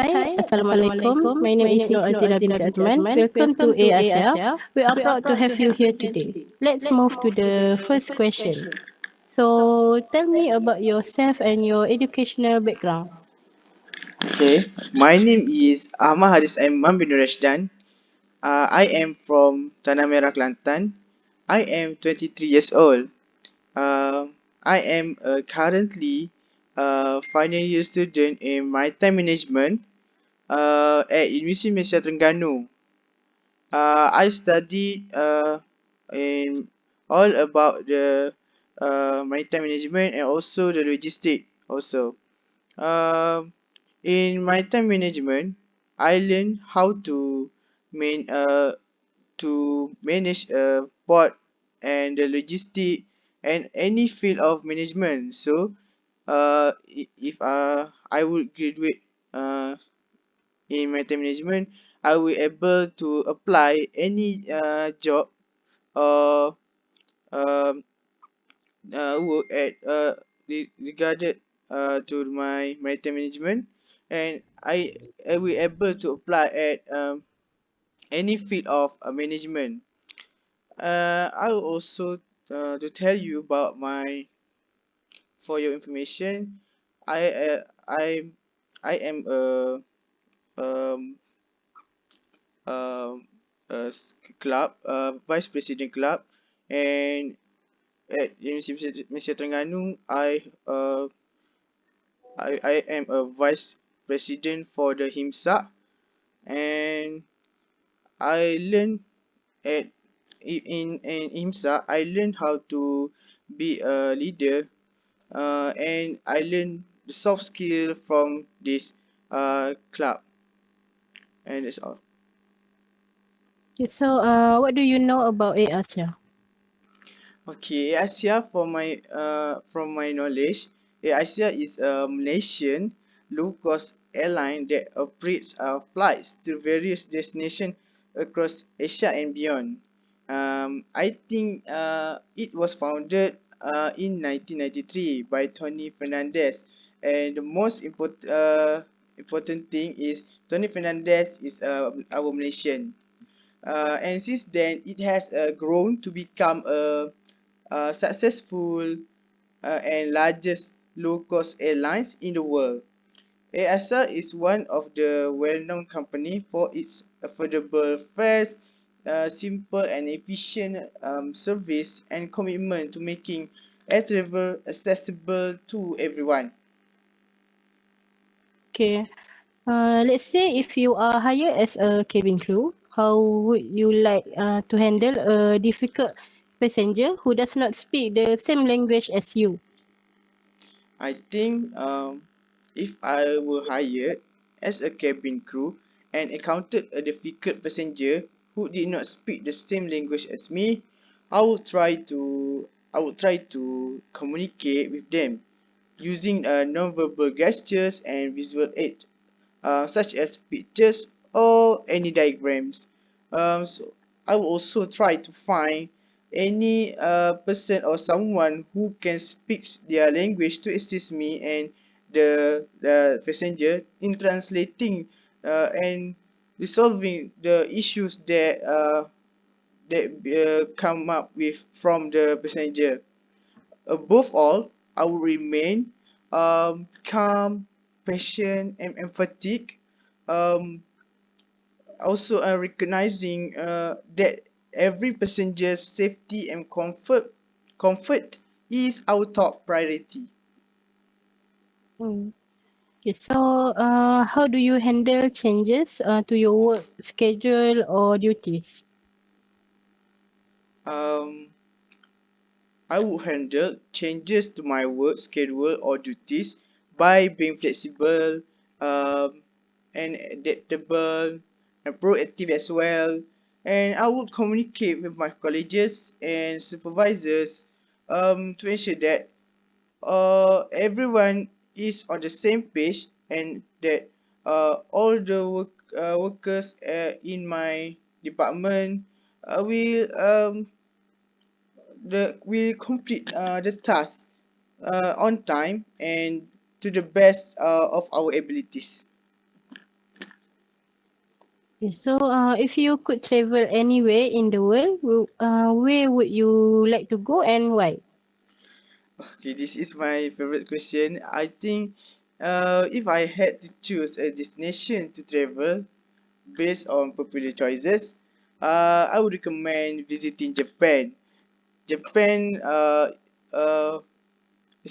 Hi, Assalamualaikum. My name is AZIRA binti AZMAN. Welcome to AIMAN. We are proud to have you here today. Let's move to the first question. So, tell me about yourself and your educational background. Okay, my name is HARIZ bin RASHDAN. I am from Tanah Merah, Kelantan. I am 23 years old. I am currently a final year student in maritime management at University Malaysia Terengganu. I studied in all about the maritime management and also the logistic also. Um, in maritime management, I learned how to man to manage a port and the logistic and any field of management. So, if I would graduate in maritime management, I will able to apply any job or um, work at regarded to my maritime management, and I will able to apply at any field of management. I will also to tell you about my for your information. I uh, I I am um um club vice president club, and at University Malaysia Terengganu I am a vice president for the HIMSA, and I learned at in HIMSA I learned how to be a leader, and I learned the soft skill from this club, and that's all. Okay, so, what do you know about AirAsia? Okay, Asia from my knowledge, Asia is a Malaysian low-cost airline that operates flights to various destinations across Asia and beyond. I think it was founded in 1993 by Tony Fernandez, and the most important thing is Tony Fernandez is our Malaysian. And since then, it has grown to become a successful and largest low-cost airlines in the world. AIRASA is one of the well-known company for its affordable fares, simple and efficient service, and commitment to making air travel accessible to everyone. Okay, let's say if you are hired as a cabin crew, how would you like to handle a difficult passenger who does not speak the same language as you? I think if I were hired as a cabin crew and encountered a difficult passenger who did not speak the same language as me, I would try to communicate with them using non-verbal gestures and visual aid, such as pictures or any diagrams. So I will also try to find any person or someone who can speak their language to assist me and the passenger in translating and resolving the issues that come up with from the passenger. Above all, I will remain calm, patient, and emphatic. Um, Also, recognizing that every passenger's safety and comfort is our top priority. Mm. Okay, so how do you handle changes to your work schedule or duties? Um, I would handle changes to my work schedule or duties by being flexible, um, and adaptable and proactive as well. And I would communicate with my colleagues and supervisors to ensure that everyone is on the same page, and that all the workers in my department will complete the task on time and to the best of our abilities. Okay, so if you could travel anywhere in the world, where would you like to go and why? Okay, this is my favorite question. I think if I had to choose a destination to travel based on popular choices, I would recommend visiting Japan. Japan, as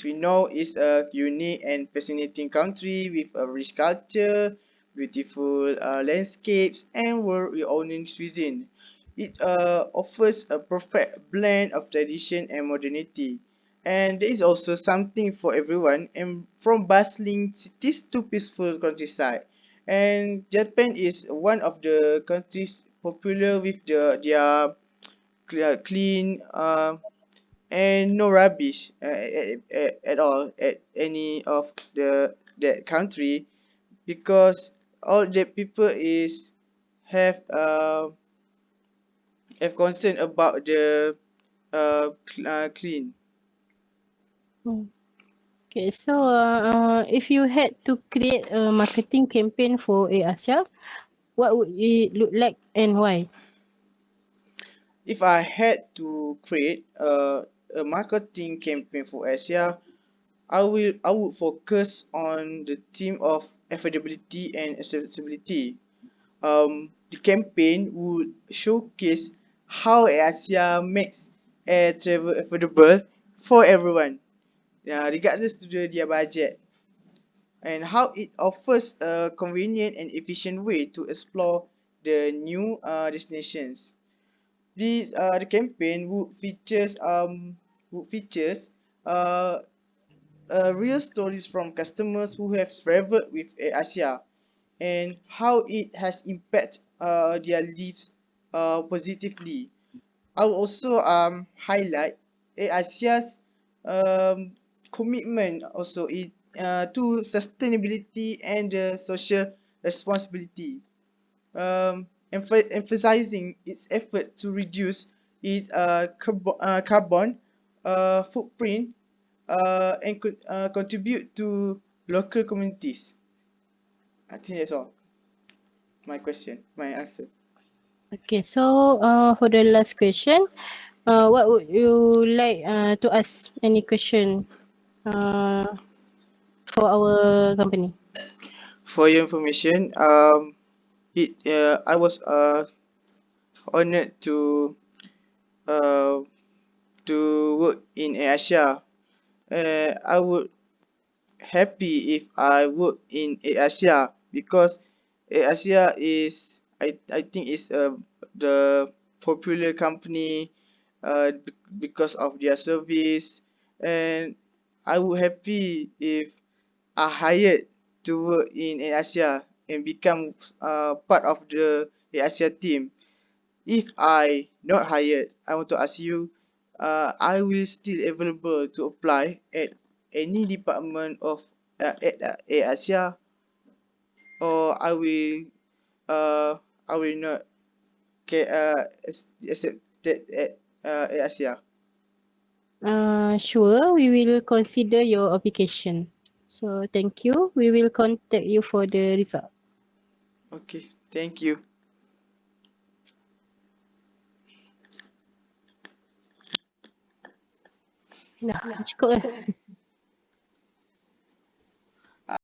we know, is a unique and fascinating country with a rich culture, beautiful landscapes, and world-renowned cuisine. It offers a perfect blend of tradition and modernity. And there is also something for everyone, and from bustling cities to peaceful countryside. And Japan is one of the countries popular with their clean and no rubbish at all at any of that country, because all the people is have uh, have concern about the clean. Hmm. Okay, so if you had to create a marketing campaign for AirAsia, what would it look like and why? If I had to create a marketing campaign for Asia, I would focus on the theme of affordability and accessibility. The campaign would showcase how Asia makes air travel affordable for everyone, regardless to their budget, and how it offers a convenient and efficient way to explore the new destinations. The campaign would features uh, real stories from customers who have traveled with Asia, and how it has impacted their lives positively. I will also highlight ASEA's um, commitment also to sustainability and social responsibility, emphasizing its effort to reduce its carbon footprint and contribute to local communities. I think that's all. My answer. Okay, so for the last question, what would you like to ask any question uh, for our company? For your information, I was honored uh, to work in Asia. I would happy if I work in Asia, because Asia is I think is the popular company because of their service, and I would happy if I hired to work in Asia and become part of the Asia team. If I not hired, I want to ask you, I will still available to apply at any department of at Asia, or uh I will not accepted at Asia. Sure, we will consider your application. So thank you. We will contact you for the result. Okay, thank you. Dah, cukup lah.